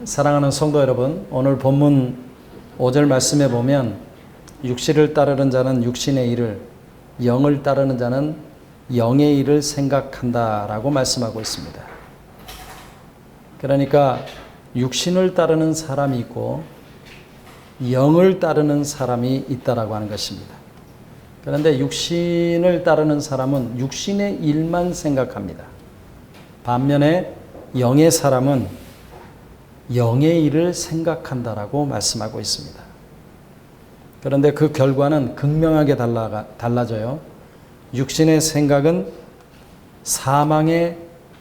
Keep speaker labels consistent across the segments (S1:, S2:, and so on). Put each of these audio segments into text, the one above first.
S1: 사랑하는 성도 여러분, 오늘 본문 5절 말씀에 보면 육신을 따르는 자는 육신의 일을, 영을 따르는 자는 영의 일을 생각한다라고 말씀하고 있습니다. 그러니까 육신을 따르는 사람이 있고 영을 따르는 사람이 있다라고 하는 것입니다. 그런데 육신을 따르는 사람은 육신의 일만 생각합니다. 반면에 영의 사람은 영의 일을 생각한다라고 말씀하고 있습니다. 그런데 그 결과는 극명하게 달라져요. 육신의 생각은 사망에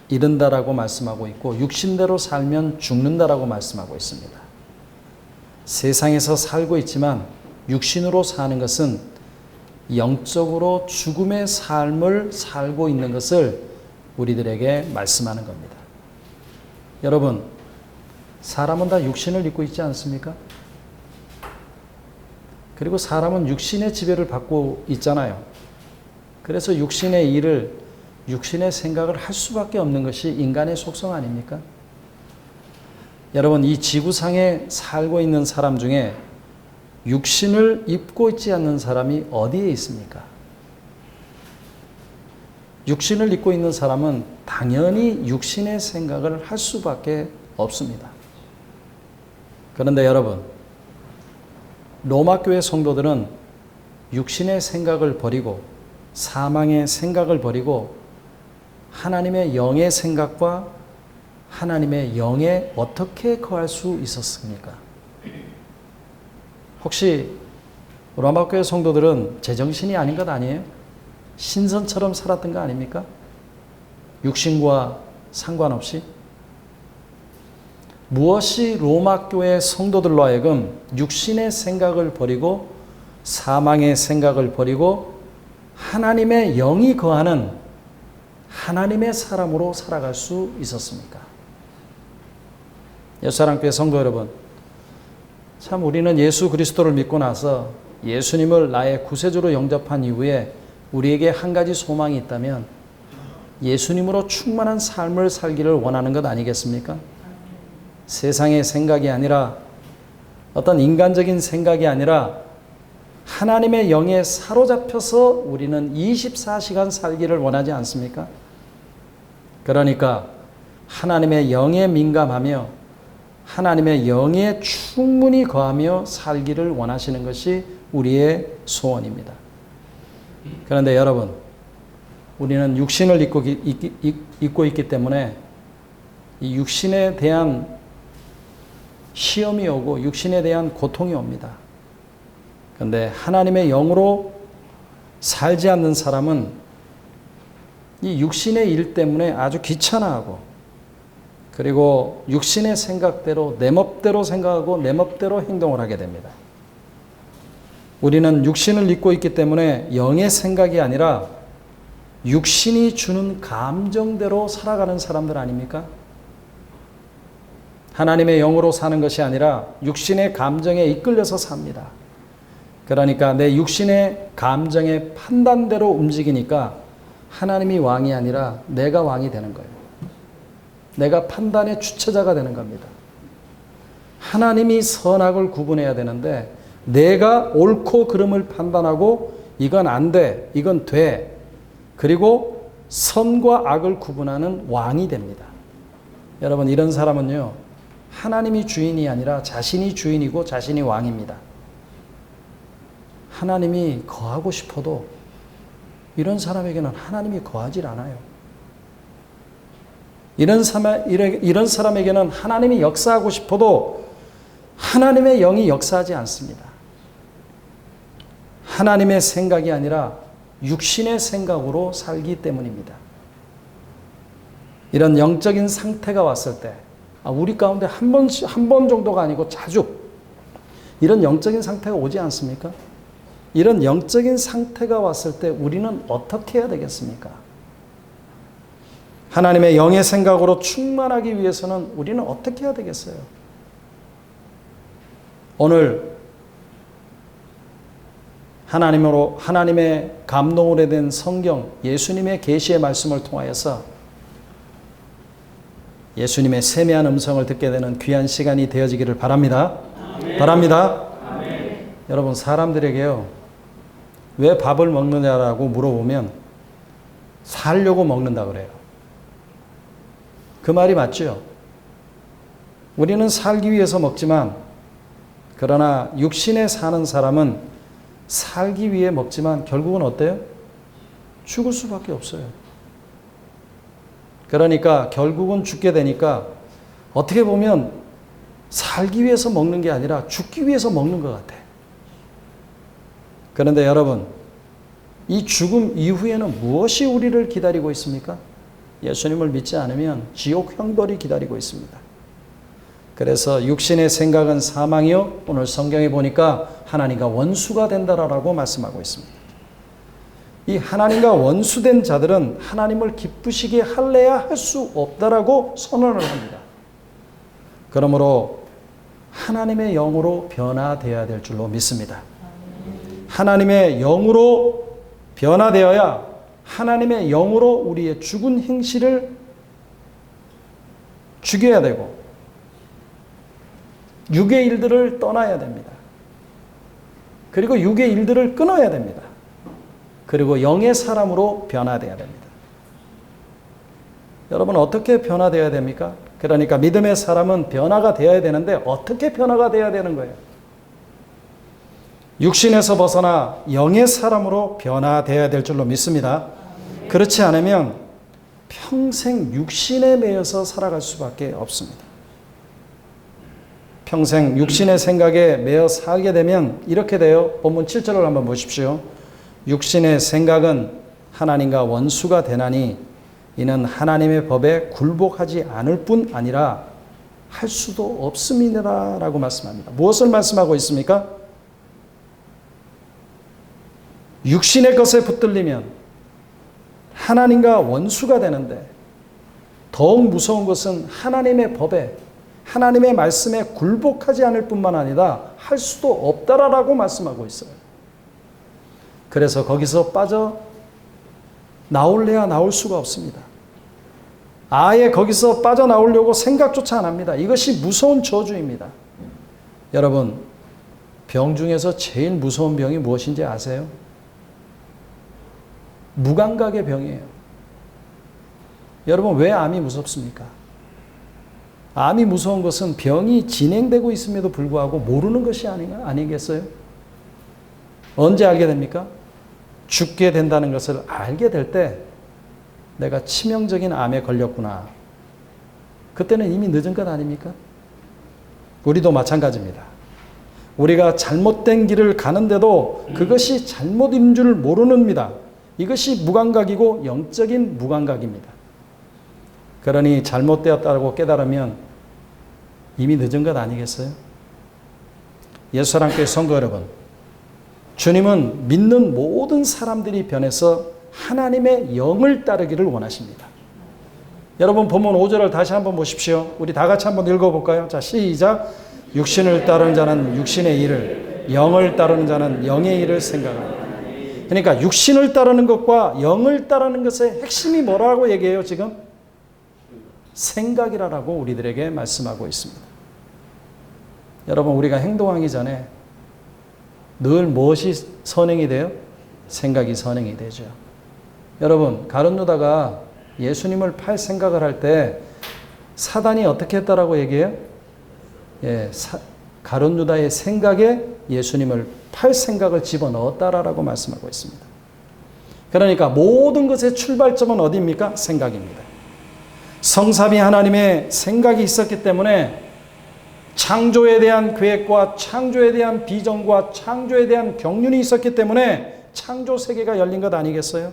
S1: 이른다라고 말씀하고 있고 육신대로 살면 죽는다라고 말씀하고 있습니다. 세상에서 살고 있지만 육신으로 사는 것은 영적으로 죽음의 삶을 살고 있는 것을 우리들에게 말씀하는 겁니다. 여러분, 사람은 다 육신을 입고 있지 않습니까? 그리고 사람은 육신의 지배를 받고 있잖아요. 그래서 육신의 일을, 육신의 생각을 할 수밖에 없는 것이 인간의 속성 아닙니까? 여러분, 이 지구상에 살고 있는 사람 중에 육신을 입고 있지 않는 사람이 어디에 있습니까? 육신을 입고 있는 사람은 당연히 육신의 생각을 할 수밖에 없습니다. 그런데 여러분, 로마 교회 성도들은 육신의 생각을 버리고 사망의 생각을 버리고 하나님의 영의 생각과 하나님의 영에 어떻게 거할 수 있었습니까? 혹시 로마 교회 성도들은 제정신이 아닌 것 아니에요? 신선처럼 살았던 거 아닙니까? 육신과 상관없이? 무엇이 로마 교회 성도들로 하여금 육신의 생각을 버리고 사망의 생각을 버리고 하나님의 영이 거하는 하나님의 사람으로 살아갈 수 있었습니까? 예수사랑교회 성도 여러분, 참 우리는 예수 그리스도를 믿고 나서 예수님을 나의 구세주로 영접한 이후에 우리에게 한 가지 소망이 있다면 예수님으로 충만한 삶을 살기를 원하는 것 아니겠습니까? 세상의 생각이 아니라 어떤 인간적인 생각이 아니라 하나님의 영에 사로잡혀서 우리는 24시간 살기를 원하지 않습니까? 그러니까 하나님의 영에 민감하며 하나님의 영에 충분히 거하며 살기를 원하시는 것이 우리의 소원입니다. 그런데 여러분, 우리는 육신을 입고 있기 때문에 이 육신에 대한 시험이 오고 육신에 대한 고통이 옵니다. 그런데 하나님의 영으로 살지 않는 사람은 이 육신의 일 때문에 아주 귀찮아하고 그리고 육신의 생각대로 내 멋대로 생각하고 내 멋대로 행동을 하게 됩니다. 우리는 육신을 입고 있기 때문에 영의 생각이 아니라 육신이 주는 감정대로 살아가는 사람들 아닙니까? 하나님의 영으로 사는 것이 아니라 육신의 감정에 이끌려서 삽니다. 그러니까 내 육신의 감정의 판단대로 움직이니까 하나님이 왕이 아니라 내가 왕이 되는 거예요. 내가 판단의 주체자가 되는 겁니다. 하나님이 선악을 구분해야 되는데 내가 옳고 그름을 판단하고 이건 안 돼, 이건 돼. 그리고 선과 악을 구분하는 왕이 됩니다. 여러분, 이런 사람은요, 하나님이 주인이 아니라 자신이 주인이고 자신이 왕입니다. 하나님이 거하고 싶어도 이런 사람에게는 하나님이 거하질 않아요. 이런 사람에게는 하나님이 역사하고 싶어도 하나님의 영이 역사하지 않습니다. 하나님의 생각이 아니라 육신의 생각으로 살기 때문입니다. 이런 영적인 상태가 왔을 때 우리 가운데 한 번 정도가 아니고 자주 이런 영적인 상태가 오지 않습니까? 이런 영적인 상태가 왔을 때 우리는 어떻게 해야 되겠습니까? 하나님의 영의 생각으로 충만하기 위해서는 우리는 어떻게 해야 되겠어요? 오늘 하나님의 감동으로 된 성경, 예수님의 계시의 말씀을 통하여서 예수님의 세미한 음성을 듣게 되는 귀한 시간이 되어지기를 바랍니다. 아멘. 바랍니다. 아멘. 여러분, 사람들에게요, 왜 밥을 먹느냐라고 물어보면 살려고 먹는다 그래요. 그 말이 맞죠? 우리는 살기 위해서 먹지만, 그러나 육신에 사는 사람은 살기 위해 먹지만 결국은 어때요? 죽을 수밖에 없어요. 그러니까 결국은 죽게 되니까 어떻게 보면 살기 위해서 먹는 게 아니라 죽기 위해서 먹는 것 같아. 그런데 여러분, 이 죽음 이후에는 무엇이 우리를 기다리고 있습니까? 예수님을 믿지 않으면 지옥 형벌이 기다리고 있습니다. 그래서 육신의 생각은 사망이요, 오늘 성경에 보니까 하나님과 원수가 된다라고 말씀하고 있습니다. 이 하나님과 원수된 자들은 하나님을 기쁘시게 할래야 할 수 없다라고 선언을 합니다. 그러므로 하나님의 영으로 변화되어야 될 줄로 믿습니다. 하나님의 영으로 변화되어야 하나님의 영으로 우리의 죽은 행실을 죽여야 되고 육의 일들을 떠나야 됩니다. 그리고 육의 일들을 끊어야 됩니다. 그리고 영의 사람으로 변화되어야 됩니다. 여러분, 어떻게 변화되어야 됩니까? 그러니까 믿음의 사람은 변화가 되어야 되는데 어떻게 변화가 되어야 되는 거예요? 육신에서 벗어나 영의 사람으로 변화되어야 될 줄로 믿습니다. 그렇지 않으면 평생 육신에 매여서 살아갈 수밖에 없습니다. 평생 육신의 생각에 매여 살게 되면 이렇게 돼요. 본문 7절을 한번 보십시오. 육신의 생각은 하나님과 원수가 되나니 이는 하나님의 법에 굴복하지 않을 뿐 아니라 할 수도 없음이니라 라고 말씀합니다. 무엇을 말씀하고 있습니까? 육신의 것에 붙들리면 하나님과 원수가 되는데 더욱 무서운 것은 하나님의 법에, 하나님의 말씀에 굴복하지 않을 뿐만 아니라 할 수도 없다라고 말씀하고 있어요. 그래서 거기서 빠져 나올래야 나올 수가 없습니다. 아예 거기서 빠져나오려고 생각조차 안 합니다. 이것이 무서운 저주입니다. 여러분, 병 중에서 제일 무서운 병이 무엇인지 아세요? 무감각의 병이에요. 여러분, 왜 암이 무섭습니까? 암이 무서운 것은 병이 진행되고 있음에도 불구하고 모르는 것이 아니겠어요? 언제 알게 됩니까? 죽게 된다는 것을 알게 될 때 내가 치명적인 암에 걸렸구나. 그때는 이미 늦은 것 아닙니까? 우리도 마찬가지입니다. 우리가 잘못된 길을 가는데도 그것이 잘못인 줄 모르는입니다. 이것이 무감각이고 영적인 무감각입니다. 그러니 잘못되었다고 깨달으면 이미 늦은 것 아니겠어요? 예수사랑교회 성도 여러분, 주님은 믿는 모든 사람들이 변해서 하나님의 영을 따르기를 원하십니다. 여러분, 본문 5절을 다시 한번 보십시오. 우리 다 같이 한번 읽어볼까요? 자, 시작. 육신을 따르는 자는 육신의 일을, 영을 따르는 자는 영의 일을 생각합니다. 그러니까 육신을 따르는 것과 영을 따르는 것의 핵심이 뭐라고 얘기해요 지금? 생각이라고 우리들에게 말씀하고 있습니다. 여러분, 우리가 행동하기 전에 늘 무엇이 선행이 돼요? 생각이 선행이 되죠. 여러분, 가룟 유다가 예수님을 팔 생각을 할 때 사단이 어떻게 했다라고 얘기해요? 가룟 유다의 생각에 예수님을 팔 생각을 집어넣었다라고 말씀하고 있습니다. 그러니까 모든 것의 출발점은 어디입니까? 생각입니다. 성삼위 하나님의 생각이 있었기 때문에 창조에 대한 계획과 창조에 대한 비전과 창조에 대한 경륜이 있었기 때문에 창조 세계가 열린 것 아니겠어요?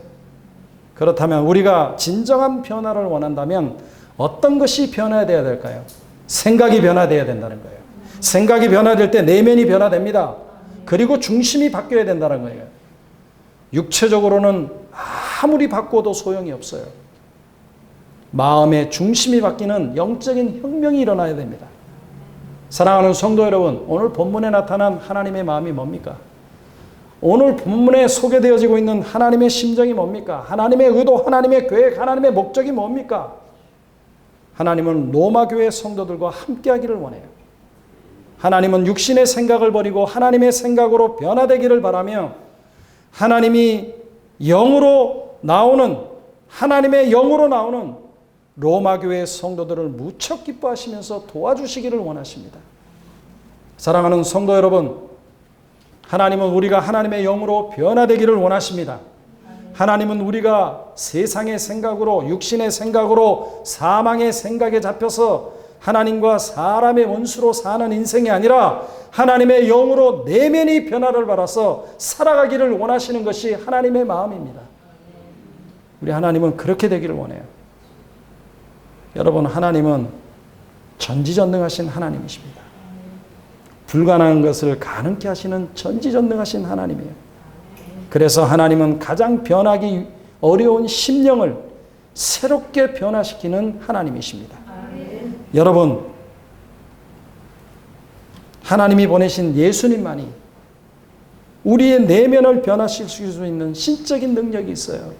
S1: 그렇다면 우리가 진정한 변화를 원한다면 어떤 것이 변화되어야 될까요? 생각이 변화되어야 된다는 거예요. 생각이 변화될 때 내면이 변화됩니다. 그리고 중심이 바뀌어야 된다는 거예요. 육체적으로는 아무리 바꿔도 소용이 없어요. 마음의 중심이 바뀌는 영적인 혁명이 일어나야 됩니다. 사랑하는 성도 여러분, 오늘 본문에 나타난 하나님의 마음이 뭡니까? 오늘 본문에 소개되어지고 있는 하나님의 심정이 뭡니까? 하나님의 의도, 하나님의 계획, 하나님의 목적이 뭡니까? 하나님은 로마 교회 성도들과 함께하기를 원해요. 하나님은 육신의 생각을 버리고 하나님의 생각으로 변화되기를 바라며 하나님이 영으로 나오는 하나님의 영으로 나오는 로마 교회 성도들을 무척 기뻐하시면서 도와주시기를 원하십니다. 사랑하는 성도 여러분, 하나님은 우리가 하나님의 영으로 변화되기를 원하십니다. 하나님은 우리가 세상의 생각으로 육신의 생각으로 사망의 생각에 잡혀서 하나님과 사람의 원수로 사는 인생이 아니라 하나님의 영으로 내면이 변화를 받아서 살아가기를 원하시는 것이 하나님의 마음입니다. 우리 하나님은 그렇게 되기를 원해요. 여러분, 하나님은 전지전능하신 하나님이십니다. 불가능한 것을 가능케 하시는 전지전능하신 하나님이에요. 그래서 하나님은 가장 변하기 어려운 심령을 새롭게 변화시키는 하나님이십니다. 여러분, 하나님이 보내신 예수님만이 우리의 내면을 변화시킬 수 있는 신적인 능력이 있어요.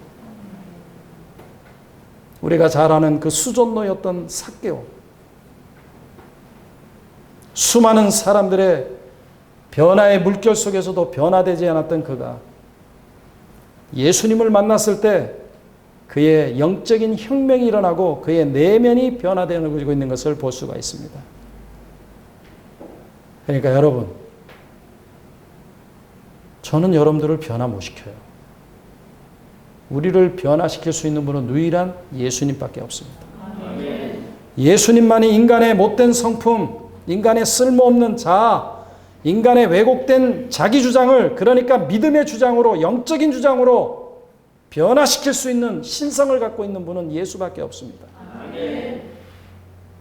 S1: 우리가 잘 아는 그 수존노였던 삭개오, 수많은 사람들의 변화의 물결 속에서도 변화되지 않았던 그가 예수님을 만났을 때 그의 영적인 혁명이 일어나고 그의 내면이 변화되고 있는 것을 볼 수가 있습니다. 그러니까 여러분, 저는 여러분들을 변화 못 시켜요. 우리를 변화시킬 수 있는 분은 유일한 예수님밖에 없습니다. 예수님만이 인간의 못된 성품, 인간의 쓸모없는 자아, 인간의 왜곡된 자기 주장을, 그러니까 믿음의 주장으로, 영적인 주장으로 변화시킬 수 있는 신성을 갖고 있는 분은 예수밖에 없습니다.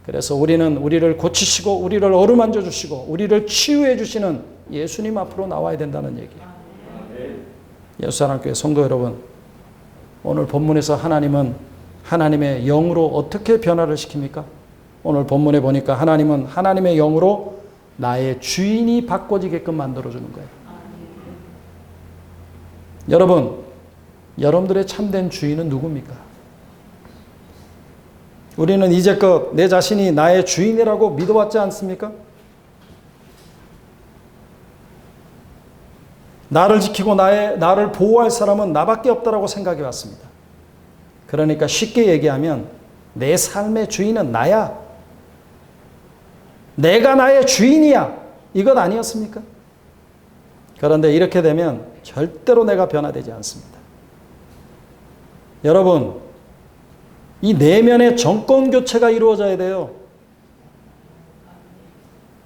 S1: 그래서 우리는 우리를 고치시고 우리를 어루만져 주시고 우리를 치유해 주시는 예수님 앞으로 나와야 된다는 얘기예요. 예수사랑교회 성도 여러분, 오늘 본문에서 하나님은 하나님의 영으로 어떻게 변화를 시킵니까? 오늘 본문에 보니까 하나님은 하나님의 영으로 나의 주인이 바꿔지게끔 만들어주는 거예요. 여러분, 여러분들의 참된 주인은 누굽니까? 우리는 이제껏 내 자신이 나의 주인이라고 믿어왔지 않습니까? 나를 지키고 나를 보호할 사람은 나밖에 없다라고 생각해 왔습니다. 그러니까 쉽게 얘기하면 내 삶의 주인은 나야. 내가 나의 주인이야. 이것 아니었습니까? 그런데 이렇게 되면 절대로 내가 변화되지 않습니다. 여러분, 이 내면의 정권 교체가 이루어져야 돼요.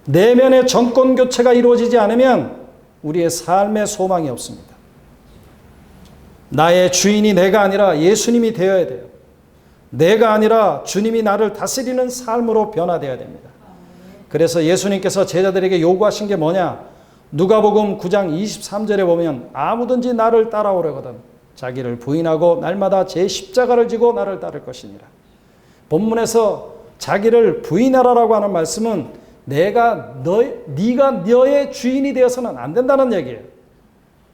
S1: 내면의 정권 교체가 이루어지지 않으면 우리의 삶에 소망이 없습니다. 나의 주인이 내가 아니라 예수님이 되어야 돼요. 내가 아니라 주님이 나를 다스리는 삶으로 변화되어야 됩니다. 그래서 예수님께서 제자들에게 요구하신 게 뭐냐? 누가복음 9장 23절에 보면 아무든지 나를 따라오려거든 자기를 부인하고 날마다 제 십자가를 지고 나를 따를 것이니라. 본문에서 자기를 부인하라라고 하는 말씀은 네가 너의 주인이 되어서는 안 된다는 얘기예요.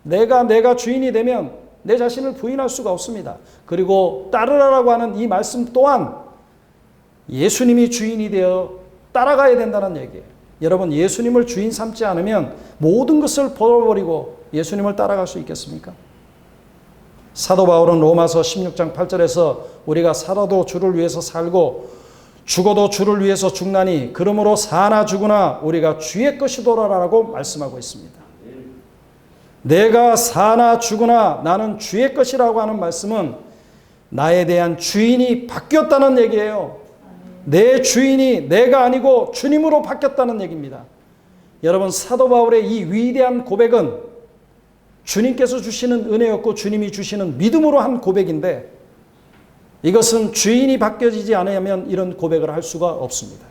S1: 내가 주인이 되면 내 자신을 부인할 수가 없습니다. 그리고 따르라라고 하는 이 말씀 또한 예수님이 주인이 되어 따라가야 된다는 얘기예요. 여러분, 예수님을 주인 삼지 않으면 모든 것을 버려버리고 예수님을 따라갈 수 있겠습니까? 사도 바울은 로마서 16장 8절에서 우리가 살아도 주를 위해서 살고 죽어도 주를 위해서 죽나니 그러므로 사나 죽으나 우리가 주의 것이도라라고 말씀하고 있습니다. 내가 사나 죽으나 나는 주의 것이라고 하는 말씀은 나에 대한 주인이 바뀌었다는 얘기예요. 내 주인이 내가 아니고 주님으로 바뀌었다는 얘기입니다. 여러분, 사도 바울의 이 위대한 고백은 주님께서 주시는 은혜였고 주님이 주시는 믿음으로 한 고백인데 이것은 주인이 바뀌어지지 않으면 이런 고백을 할 수가 없습니다.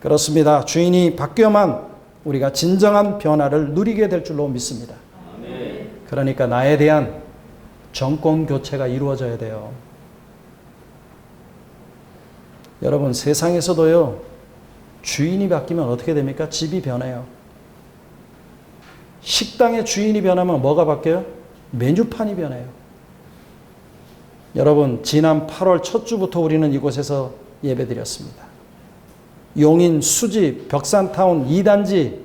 S1: 그렇습니다. 주인이 바뀌어만 우리가 진정한 변화를 누리게 될 줄로 믿습니다. 그러니까 나에 대한 정권 교체가 이루어져야 돼요. 여러분, 세상에서도요, 주인이 바뀌면 어떻게 됩니까? 집이 변해요. 식당의 주인이 변하면 뭐가 바뀌어요? 메뉴판이 변해요. 여러분, 지난 8월 첫 주부터 우리는 이곳에서 예배드렸습니다. 용인, 수지, 벽산타운 2단지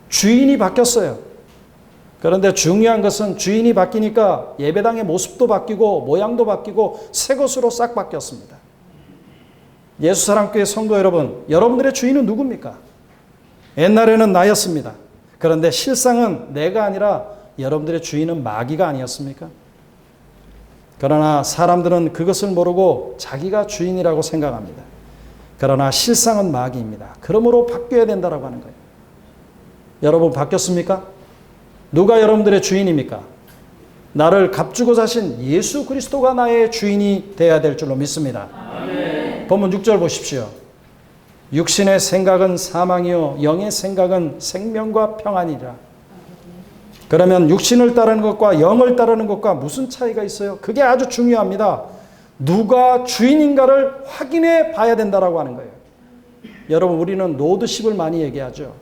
S1: 주인이 바뀌었어요. 그런데 중요한 것은 주인이 바뀌니까 예배당의 모습도 바뀌고 모양도 바뀌고 새 것으로 싹 바뀌었습니다. 예수사랑교회 성도 여러분, 여러분들의 주인은 누굽니까? 옛날에는 나였습니다. 그런데 실상은 내가 아니라 여러분들의 주인은 마귀가 아니었습니까? 그러나 사람들은 그것을 모르고 자기가 주인이라고 생각합니다. 그러나 실상은 마귀입니다. 그러므로 바뀌어야 된다고 하는 거예요. 여러분 바뀌었습니까? 누가 여러분들의 주인입니까? 나를 값주고 사신 예수 그리스도가 나의 주인이 되어야 될 줄로 믿습니다. 아멘. 본문 6절 보십시오. 육신의 생각은 사망이요 영의 생각은 생명과 평안이라. 그러면 육신을 따르는 것과 영을 따르는 것과 무슨 차이가 있어요? 그게 아주 중요합니다. 누가 주인인가를 확인해 봐야 된다고 하는 거예요. 여러분 우리는 로드십을 많이 얘기하죠.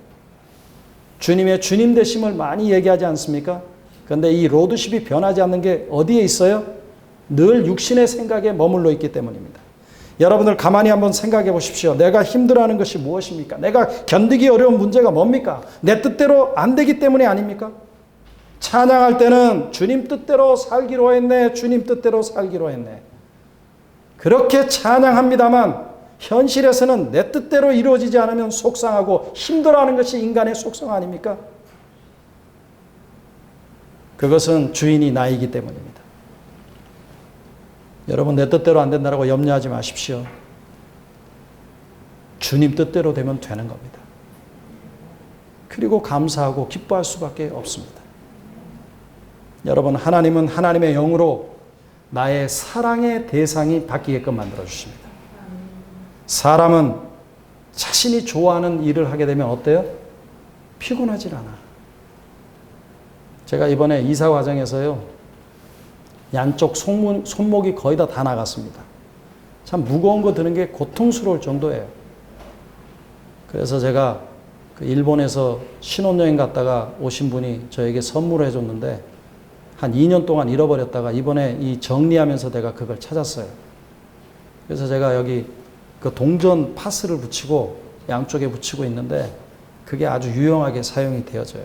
S1: 주님의 주님 되심을 많이 얘기하지 않습니까? 그런데 이 로드십이 변하지 않는 게 어디에 있어요? 늘 육신의 생각에 머물러 있기 때문입니다. 여러분들 가만히 한번 생각해 보십시오. 내가 힘들어하는 것이 무엇입니까? 내가 견디기 어려운 문제가 뭡니까? 내 뜻대로 안 되기 때문이 아닙니까? 찬양할 때는 주님 뜻대로 살기로 했네. 주님 뜻대로 살기로 했네. 그렇게 찬양합니다만 현실에서는 내 뜻대로 이루어지지 않으면 속상하고 힘들어하는 것이 인간의 속성 아닙니까? 그것은 주인이 나이기 때문입니다. 여러분 내 뜻대로 안 된다고 염려하지 마십시오. 주님 뜻대로 되면 되는 겁니다. 그리고 감사하고 기뻐할 수밖에 없습니다. 여러분 하나님은 하나님의 영으로 나의 사랑의 대상이 바뀌게끔 만들어 주십니다. 사람은 자신이 좋아하는 일을 하게 되면 어때요? 피곤하질 않아. 제가 이번에 이사 과정에서요. 양쪽 손목이 거의 다 나갔습니다. 참 무거운 거 드는 게 고통스러울 정도예요. 그래서 제가 그 일본에서 신혼여행 갔다가 오신 분이 저에게 선물을 해줬는데 한 2년 동안 잃어버렸다가 이번에 이 정리하면서 내가 그걸 찾았어요. 그래서 제가 여기 그 동전 파스를 붙이고 양쪽에 붙이고 있는데 그게 아주 유용하게 사용이 되어져요.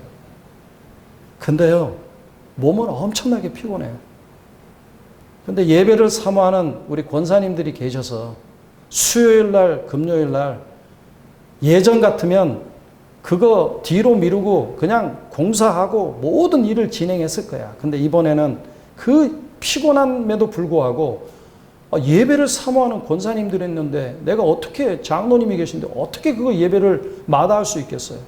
S1: 근데요, 몸은 엄청나게 피곤해요. 근데 예배를 사모하는 우리 권사님들이 계셔서 수요일 날, 금요일 날 예전 같으면 그거 뒤로 미루고 그냥 공사하고 모든 일을 진행했을 거야. 근데 이번에는 그 피곤함에도 불구하고 예배를 사모하는 권사님들이 있는데 내가 어떻게 장로님이 계신데 어떻게 그거 예배를 마다할 수 있겠어요?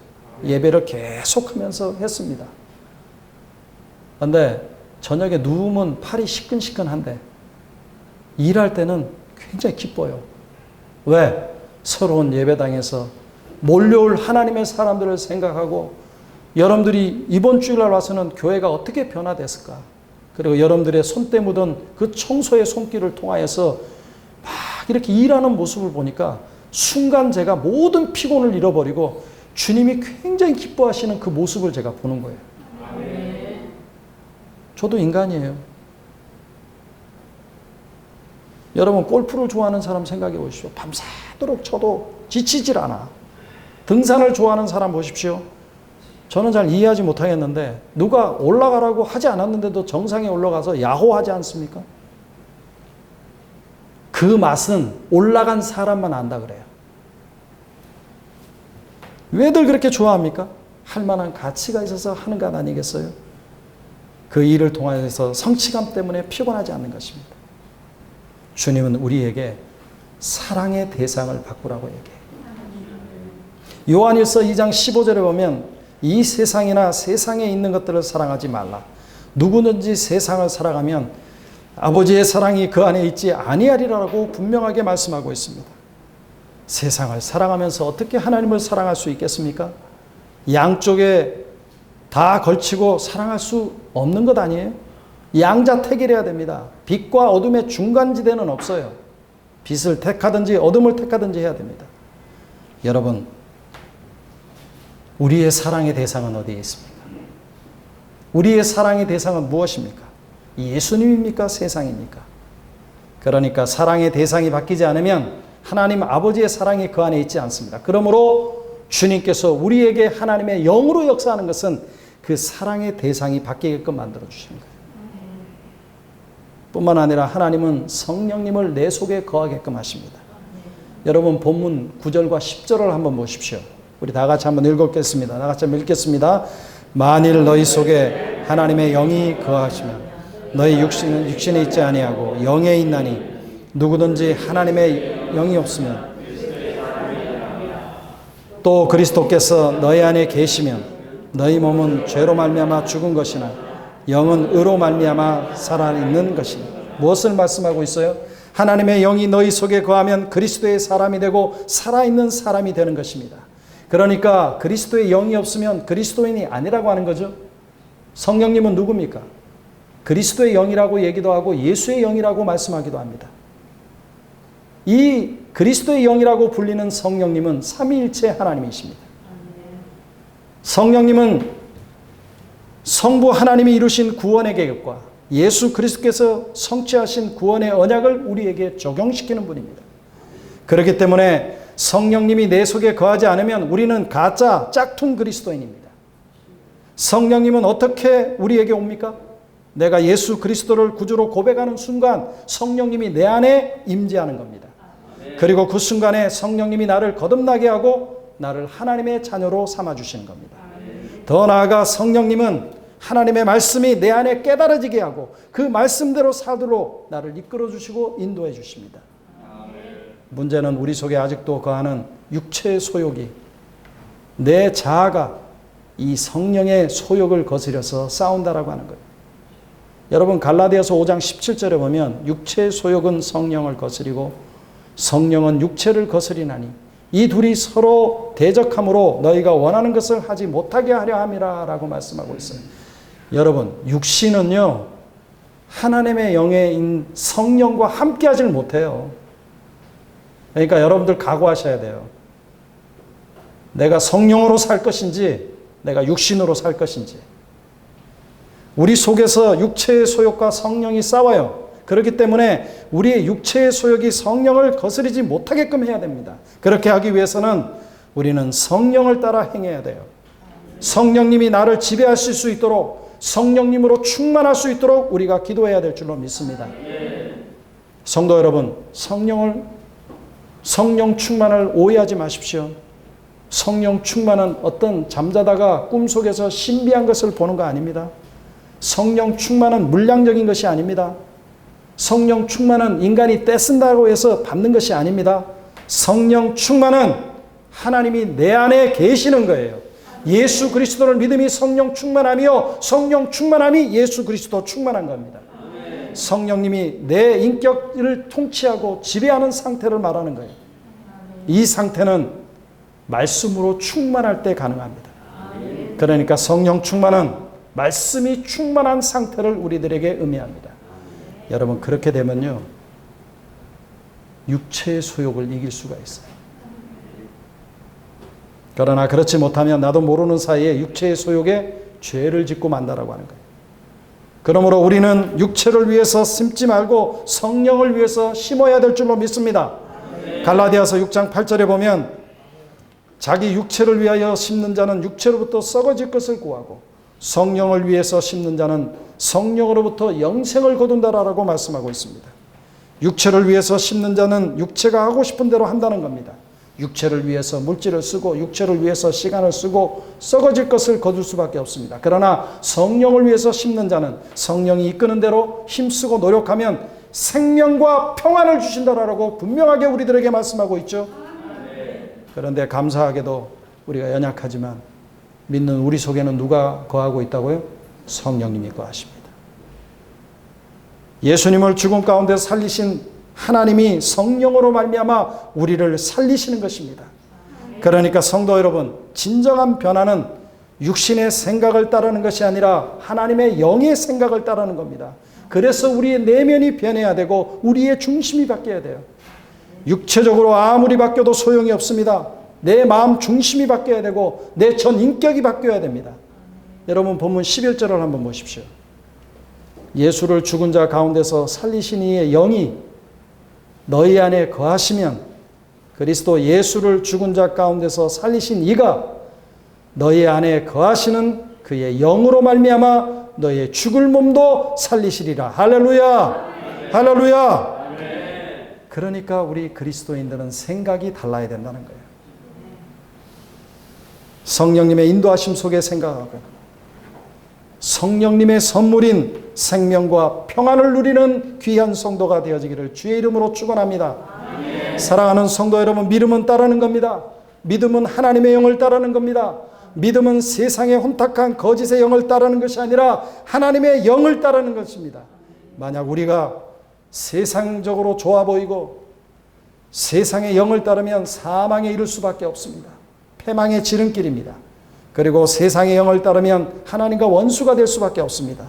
S1: 예배를 계속하면서 했습니다. 그런데 저녁에 누우면 팔이 시끈시끈한데 일할 때는 굉장히 기뻐요. 왜? 새로운 예배당에서 몰려올 하나님의 사람들을 생각하고 여러분들이 이번 주일날 와서는 교회가 어떻게 변화됐을까? 그리고 여러분들의 손때 묻은 그 청소의 손길을 통하여서 막 이렇게 일하는 모습을 보니까 순간 제가 모든 피곤을 잃어버리고 주님이 굉장히 기뻐하시는 그 모습을 제가 보는 거예요. 저도 인간이에요. 여러분 골프를 좋아하는 사람 생각해 보십시오. 밤새도록 쳐도 지치질 않아. 등산을 좋아하는 사람 보십시오. 저는 잘 이해하지 못하겠는데 누가 올라가라고 하지 않았는데도 정상에 올라가서 야호하지 않습니까? 그 맛은 올라간 사람만 안다 그래요. 왜들 그렇게 좋아합니까? 할 만한 가치가 있어서 하는 것 아니겠어요? 그 일을 통해서 성취감 때문에 피곤하지 않는 것입니다. 주님은 우리에게 사랑의 대상을 바꾸라고 얘기해요. 요한일서 2장 15절에 보면 이 세상이나 세상에 있는 것들을 사랑하지 말라. 누구든지 세상을 사랑하면 아버지의 사랑이 그 안에 있지 아니하리라고 분명하게 말씀하고 있습니다. 세상을 사랑하면서 어떻게 하나님을 사랑할 수 있겠습니까? 양쪽에 다 걸치고 사랑할 수 없는 것 아니에요? 양자택일해야 됩니다. 빛과 어둠의 중간지대는 없어요. 빛을 택하든지 어둠을 택하든지 해야 됩니다. 여러분, 우리의 사랑의 대상은 어디에 있습니까? 우리의 사랑의 대상은 무엇입니까? 예수님입니까? 세상입니까? 그러니까 사랑의 대상이 바뀌지 않으면 하나님 아버지의 사랑이 그 안에 있지 않습니다. 그러므로 주님께서 우리에게 하나님의 영으로 역사하는 것은 그 사랑의 대상이 바뀌게끔 만들어 주시는 거예요. 뿐만 아니라 하나님은 성령님을 내 속에 거하게끔 하십니다. 여러분 본문 9절과 10절을 한번 보십시오. 우리 다 같이 한번 읽겠습니다. 다 같이 한번 읽겠습니다. 만일 너희 속에 하나님의 영이 거하시면 너희 육신은 육신에 있지 아니하고 영에 있나니 누구든지 하나님의 영이 없으면 또 그리스도께서 너희 안에 계시면 너희 몸은 죄로 말미암아 죽은 것이나 영은 의로 말미암아 살아있는 것이니. 무엇을 말씀하고 있어요? 하나님의 영이 너희 속에 거하면 그리스도의 사람이 되고 살아있는 사람이 되는 것입니다. 그러니까 그리스도의 영이 없으면 그리스도인이 아니라고 하는 거죠. 성령님은 누굽니까? 그리스도의 영이라고 얘기도 하고 예수의 영이라고 말씀하기도 합니다. 이 그리스도의 영이라고 불리는 성령님은 삼위일체 하나님이십니다. 성령님은 성부 하나님이 이루신 구원의 계획과 예수 그리스도께서 성취하신 구원의 언약을 우리에게 적용시키는 분입니다. 그렇기 때문에 성령님이 내 속에 거하지 않으면 우리는 가짜 짝퉁 그리스도인입니다. 성령님은 어떻게 우리에게 옵니까? 내가 예수 그리스도를 구주로 고백하는 순간 성령님이 내 안에 임재하는 겁니다. 그리고 그 순간에 성령님이 나를 거듭나게 하고 나를 하나님의 자녀로 삼아주시는 겁니다. 더 나아가 성령님은 하나님의 말씀이 내 안에 깨달아지게 하고 그 말씀대로 살도록 나를 이끌어 주시고 인도해 주십니다. 문제는 우리 속에 아직도 거하는 육체의 소욕이, 내 자아가 이 성령의 소욕을 거스려서 싸운다라고 하는 거예요. 여러분 갈라디아서 5장 17절에 보면 육체의 소욕은 성령을 거스리고 성령은 육체를 거스리나니 이 둘이 서로 대적함으로 너희가 원하는 것을 하지 못하게 하려 함이라 라고 말씀하고 있어요. 여러분 육신은요 하나님의 영의 성령과 함께 하질 못해요. 그러니까 여러분들 각오하셔야 돼요. 내가 성령으로 살 것인지 내가 육신으로 살 것인지. 우리 속에서 육체의 소욕과 성령이 싸워요. 그렇기 때문에 우리의 육체의 소욕이 성령을 거스르지 못하게끔 해야 됩니다. 그렇게 하기 위해서는 우리는 성령을 따라 행해야 돼요. 성령님이 나를 지배하실 수 있도록 성령님으로 충만할 수 있도록 우리가 기도해야 될 줄로 믿습니다. 성도 여러분, 성령 충만을 오해하지 마십시오. 성령 충만은 어떤 잠자다가 꿈속에서 신비한 것을 보는 거 아닙니다. 성령 충만은 물량적인 것이 아닙니다. 성령 충만은 인간이 떼쓴다고 해서 받는 것이 아닙니다. 성령 충만은 하나님이 내 안에 계시는 거예요. 예수 그리스도를 믿음이 성령 충만하며 성령 충만함이 예수 그리스도 충만한 겁니다. 성령님이 내 인격을 통치하고 지배하는 상태를 말하는 거예요. 이 상태는 말씀으로 충만할 때 가능합니다. 그러니까 성령 충만은 말씀이 충만한 상태를 우리들에게 의미합니다. 여러분 그렇게 되면요 육체의 소욕을 이길 수가 있어요. 그러나 그렇지 못하면 나도 모르는 사이에 육체의 소욕에 죄를 짓고 만다라고 하는 거예요. 그러므로 우리는 육체를 위해서 심지 말고 성령을 위해서 심어야 될 줄로 믿습니다. 갈라디아서 6장 8절에 보면 자기 육체를 위하여 심는 자는 육체로부터 썩어질 것을 구하고 성령을 위해서 심는 자는 성령으로부터 영생을 거둔다라고 말씀하고 있습니다. 육체를 위해서 심는 자는 육체가 하고 싶은 대로 한다는 겁니다. 육체를 위해서 물질을 쓰고 육체를 위해서 시간을 쓰고 썩어질 것을 거둘 수밖에 없습니다. 그러나 성령을 위해서 심는 자는 성령이 이끄는 대로 힘쓰고 노력하면 생명과 평안을 주신다라고 분명하게 우리들에게 말씀하고 있죠. 그런데 감사하게도 우리가 연약하지만 믿는 우리 속에는 누가 거하고 있다고요? 성령님이 거하십니다. 예수님을 죽음 가운데 살리신 하나님이 성령으로 말미암아 우리를 살리시는 것입니다. 그러니까 성도 여러분, 진정한 변화는 육신의 생각을 따르는 것이 아니라 하나님의 영의 생각을 따르는 겁니다. 그래서 우리의 내면이 변해야 되고 우리의 중심이 바뀌어야 돼요. 육체적으로 아무리 바뀌어도 소용이 없습니다. 내 마음 중심이 바뀌어야 되고 내 전 인격이 바뀌어야 됩니다. 여러분 본문 11절을 한번 보십시오. 예수를 죽은 자 가운데서 살리신 이의 영이 너희 안에 거하시면 그리스도 예수를 죽은 자 가운데서 살리신 이가 너희 안에 거하시는 그의 영으로 말미암아 너희의 죽을 몸도 살리시리라. 할렐루야. 할렐루야. 그러니까 우리 그리스도인들은 생각이 달라야 된다는 거예요. 성령님의 인도하심 속에 생각하고 성령님의 선물인 생명과 평안을 누리는 귀한 성도가 되어지기를 주의 이름으로 축원합니다. 사랑하는 성도 여러분, 믿음은 따르는 겁니다. 믿음은 하나님의 영을 따르는 겁니다. 믿음은 세상의 혼탁한 거짓의 영을 따르는 것이 아니라 하나님의 영을 따르는 것입니다. 만약 우리가 세상적으로 좋아 보이고 세상의 영을 따르면 사망에 이를 수밖에 없습니다. 패망의 지름길입니다. 그리고 세상의 영을 따르면 하나님과 원수가 될 수밖에 없습니다.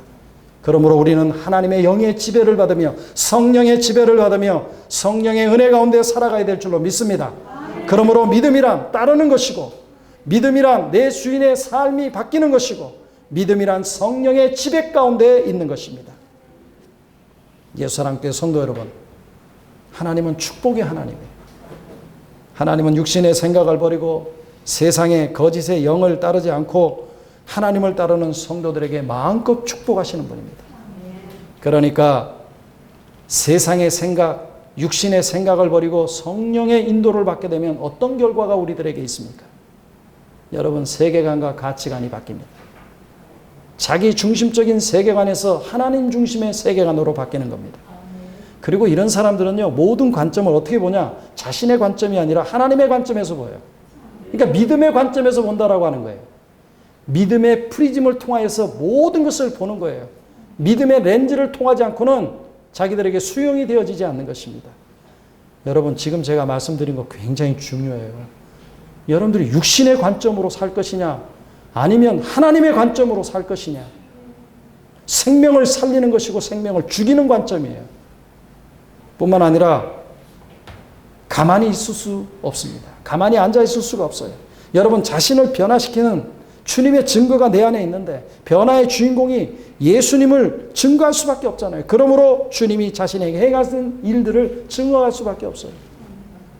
S1: 그러므로 우리는 하나님의 영의 지배를 받으며 성령의 지배를 받으며 성령의 은혜 가운데 살아가야 될 줄로 믿습니다. 그러므로 믿음이란 따르는 것이고 믿음이란 내 주인의 삶이 바뀌는 것이고 믿음이란 성령의 지배 가운데 있는 것입니다. 예수사랑교회 성도 여러분, 하나님은 축복의 하나님이에요. 하나님은 육신의 생각을 버리고 세상의 거짓의 영을 따르지 않고 하나님을 따르는 성도들에게 마음껏 축복하시는 분입니다. 그러니까 세상의 생각, 육신의 생각을 버리고 성령의 인도를 받게 되면 어떤 결과가 우리들에게 있습니까? 여러분, 세계관과 가치관이 바뀝니다. 자기 중심적인 세계관에서 하나님 중심의 세계관으로 바뀌는 겁니다. 그리고 이런 사람들은요, 모든 관점을 어떻게 보냐? 자신의 관점이 아니라 하나님의 관점에서 보여요. 그러니까 믿음의 관점에서 본다라고 하는 거예요. 믿음의 프리즘을 통하여서 모든 것을 보는 거예요. 믿음의 렌즈를 통하지 않고는 자기들에게 수용이 되어지지 않는 것입니다. 여러분, 지금 제가 말씀드린 거 굉장히 중요해요. 여러분들이 육신의 관점으로 살 것이냐, 아니면 하나님의 관점으로 살 것이냐. 생명을 살리는 것이고 생명을 죽이는 관점이에요. 뿐만 아니라 가만히 있을 수 없습니다. 가만히 앉아 있을 수가 없어요. 여러분, 자신을 변화시키는 주님의 증거가 내 안에 있는데 변화의 주인공이 예수님을 증거할 수밖에 없잖아요. 그러므로 주님이 자신에게 행하신 일들을 증거할 수밖에 없어요.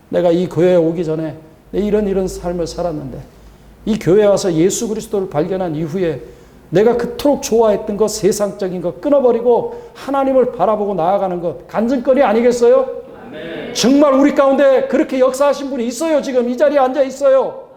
S1: 내가 이 교회에 오기 전에 이런 삶을 살았는데 이 교회에 와서 예수 그리스도를 발견한 이후에 내가 그토록 좋아했던 것, 세상적인 것 끊어버리고 하나님을 바라보고 나아가는 것, 간증거리 아니겠어요? 아멘. 정말 우리 가운데 그렇게 역사하신 분이 있어요. 지금 이 자리에 앉아 있어요.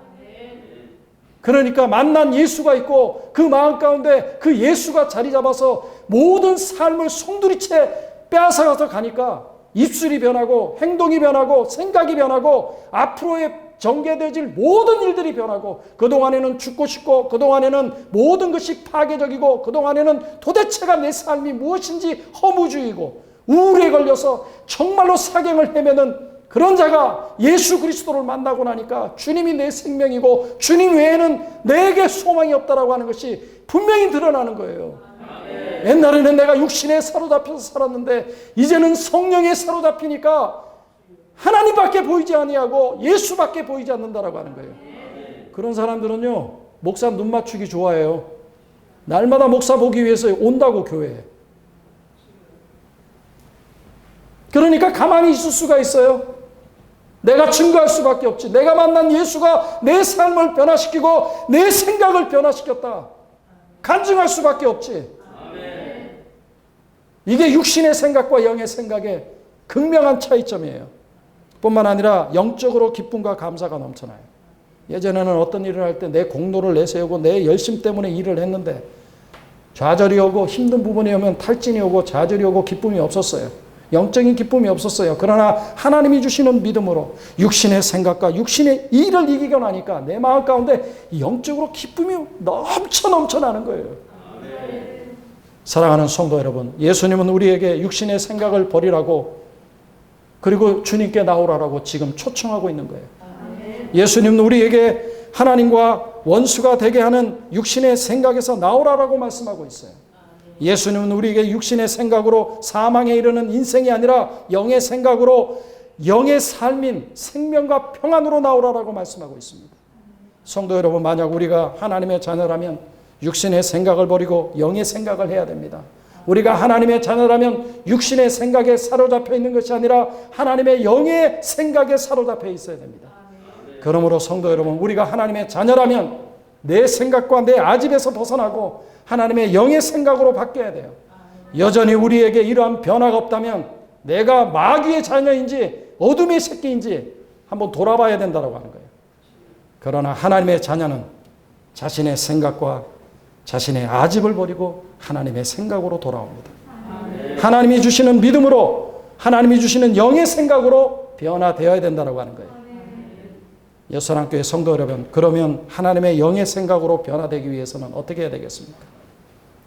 S1: 그러니까 만난 예수가 있고 그 마음 가운데 그 예수가 자리 잡아서 모든 삶을 송두리째 빼앗아가서 가니까 입술이 변하고 행동이 변하고 생각이 변하고 앞으로의 전개되어질 모든 일들이 변하고 그동안에는 죽고 싶고 그동안에는 모든 것이 파괴적이고 그동안에는 도대체가 내 삶이 무엇인지 허무주의고 우울에 걸려서 정말로 사경을 헤매는 그런 자가 예수 그리스도를 만나고 나니까 주님이 내 생명이고 주님 외에는 내게 소망이 없다라고 하는 것이 분명히 드러나는 거예요. 아멘. 옛날에는 내가 육신에 사로잡혀서 살았는데 이제는 성령에 사로잡히니까 하나님밖에 보이지 아니하고 예수밖에 보이지 않는다라고 하는 거예요. 그런 사람들은요, 목사 눈 맞추기 좋아해요. 날마다 목사 보기 위해서 온다고 교회에. 그러니까 가만히 있을 수가 있어요. 내가 증거할 수밖에 없지. 내가 만난 예수가 내 삶을 변화시키고 내 생각을 변화시켰다. 간증할 수밖에 없지. 이게 육신의 생각과 영의 생각의 극명한 차이점이에요. 뿐만 아니라 영적으로 기쁨과 감사가 넘쳐나요. 예전에는 어떤 일을 할 때 내 공로를 내세우고 내 열심 때문에 일을 했는데 좌절이 오고 힘든 부분이 오면 탈진이 오고 좌절이 오고 기쁨이 없었어요. 영적인 기쁨이 없었어요. 그러나 하나님이 주시는 믿음으로 육신의 생각과 육신의 일을 이기고 나니까 내 마음 가운데 영적으로 기쁨이 넘쳐나는 거예요. 아멘. 사랑하는 성도 여러분, 예수님은 우리에게 육신의 생각을 버리라고 그리고 주님께 나오라고 지금 초청하고 있는 거예요. 아멘. 예수님은 우리에게 하나님과 원수가 되게 하는 육신의 생각에서 나오라고 말씀하고 있어요. 예수님은 우리에게 육신의 생각으로 사망에 이르는 인생이 아니라 영의 생각으로 영의 삶인 생명과 평안으로 나오라고 말씀하고 있습니다. 성도 여러분, 만약 우리가 하나님의 자녀라면 육신의 생각을 버리고 영의 생각을 해야 됩니다. 우리가 하나님의 자녀라면 육신의 생각에 사로잡혀 있는 것이 아니라 하나님의 영의 생각에 사로잡혀 있어야 됩니다. 그러므로 성도 여러분, 우리가 하나님의 자녀라면 내 생각과 내 아집에서 벗어나고 하나님의 영의 생각으로 바뀌어야 돼요. 여전히 우리에게 이러한 변화가 없다면 내가 마귀의 자녀인지 어둠의 새끼인지 한번 돌아봐야 된다고 하는 거예요. 그러나 하나님의 자녀는 자신의 생각과 자신의 아집을 버리고 하나님의 생각으로 돌아옵니다. 하나님이 주시는 믿음으로, 하나님이 주시는 영의 생각으로 변화되어야 된다고 하는 거예요. 여수랑교회 성도 여러분, 그러면 하나님의 영의 생각으로 변화되기 위해서는 어떻게 해야 되겠습니까?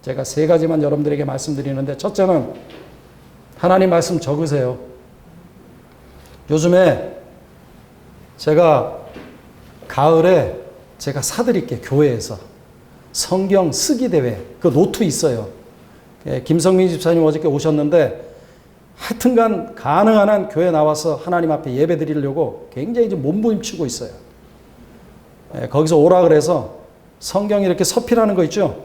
S1: 제가 3가지만 여러분들에게 말씀드리는데, 첫째는 하나님 말씀 적으세요. 요즘에 제가 가을에 제가 사드릴게, 교회에서 성경 쓰기 대회, 그 노트 있어요. 김성민 집사님 어저께 오셨는데 하여튼간 가능한 한 교회 나와서 하나님 앞에 예배 드리려고 굉장히 이제 몸부림치고 있어요. 거기서 오라 그래서 성경 이렇게 서필하는 거 있죠?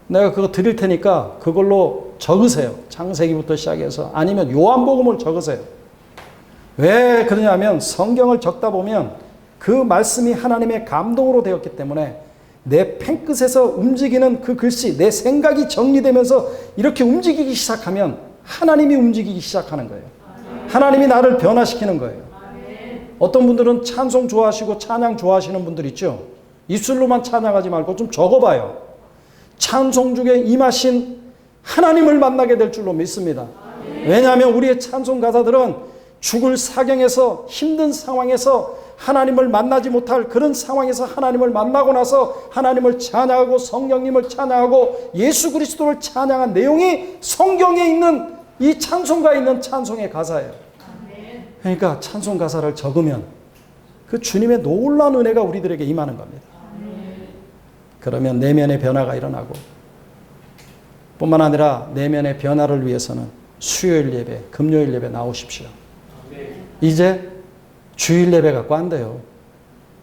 S1: 내가 그거 드릴 테니까 그걸로 적으세요. 창세기부터 시작해서. 아니면 요한복음을 적으세요. 왜 그러냐면 성경을 적다 보면 그 말씀이 하나님의 감동으로 되었기 때문에 내 펜끝에서 움직이는 그 글씨, 내 생각이 정리되면서 이렇게 움직이기 시작하면 하나님이 움직이기 시작하는 거예요. 하나님이 나를 변화시키는 거예요. 어떤 분들은 찬송 좋아하시고 찬양 좋아하시는 분들 있죠. 입술로만 찬양하지 말고 좀 적어봐요. 찬송 중에 임하신 하나님을 만나게 될 줄로 믿습니다. 왜냐하면 우리의 찬송 가사들은 죽을 사경에서, 힘든 상황에서 하나님을 만나지 못할 그런 상황에서 하나님을 만나고 나서 하나님을 찬양하고 성령님을 찬양하고 예수 그리스도를 찬양한 내용이 성경에 있는 이 찬송가에 있는 찬송의 가사예요. 그러니까 찬송 가사를 적으면 그 주님의 놀라운 은혜가 우리들에게 임하는 겁니다. 그러면 내면의 변화가 일어나고, 뿐만 아니라 내면의 변화를 위해서는 수요일 예배, 금요일 예배 나오십시오. 이제 주일 예배 갖고 안 돼요.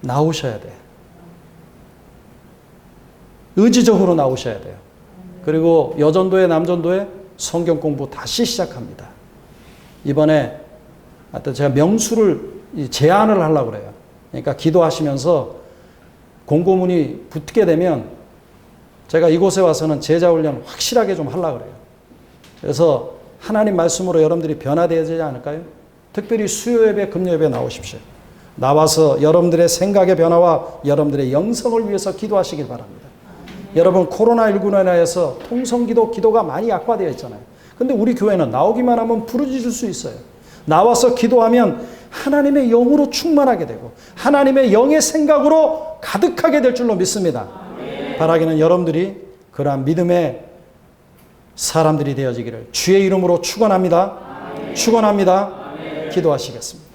S1: 나오셔야 돼요. 의지적으로 나오셔야 돼요. 그리고 여전도회, 남전도회 성경 공부 다시 시작합니다. 이번에 하여튼 제가 명수를 제안을 하려고 그래요. 그러니까 기도하시면서 공고문이 붙게 되면 제가 이곳에 와서는 제자 훈련 확실하게 좀 하려고 그래요. 그래서 하나님 말씀으로 여러분들이 변화되어야 되지 않을까요? 특별히 수요 예배, 금요 예배 나오십시오. 나와서 여러분들의 생각의 변화와 여러분들의 영성을 위해서 기도하시길 바랍니다. 여러분, 코로나19로 인해서 통성기도, 기도가 많이 약화되어 있잖아요. 근데 우리 교회는 나오기만 하면 부르짖을 수 있어요. 나와서 기도하면 하나님의 영으로 충만하게 되고 하나님의 영의 생각으로 가득하게 될 줄로 믿습니다. 바라기는 여러분들이 그러한 믿음의 사람들이 되어지기를 주의 이름으로 축원합니다. 축원합니다. 기도하시겠습니다.